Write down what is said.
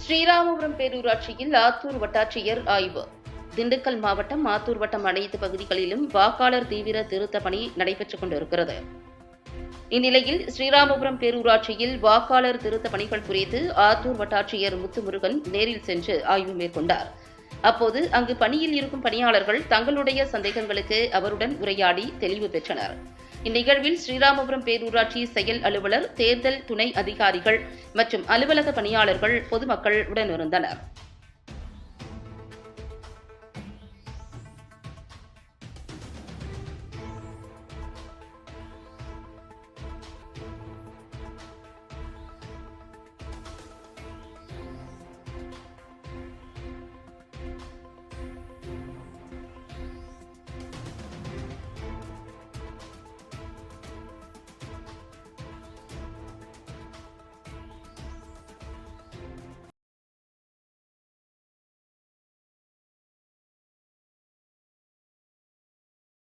ஸ்ரீராமபுரம் பேரூராட்சியில் ஆத்தூர் வட்டாட்சியர் ஆய்வு. திண்டுக்கல் மாவட்டம் ஆத்தூர் வட்டம் அனைத்து பகுதிகளிலும் வாக்காளர் தீவிர திருத்த பணி நடைபெற்றுக் கொண்டிருக்கிறது. இந்நிலையில் ஸ்ரீராமபுரம் பேரூராட்சியில் வாக்காளர் திருத்த பணிகள் குறித்து ஆத்தூர் வட்டாட்சியர் முத்துமுருகன் நேரில் சென்று ஆய்வு மேற்கொண்டார். அப்போது அங்கு பணியில் இருக்கும் பணியாளர்கள் தங்களுடைய சந்தேகங்களுக்கு அவருடன் உரையாடி தெளிவு பெற்றனர். இந்நிகழ்வில் ஸ்ரீராமபுரம் பேரூராட்சி செயல் அலுவலர், தேர்தல் துணை அதிகாரிகள் மற்றும் அலுவலக பணியாளர்கள், பொதுமக்கள் உடனிருந்தனர்.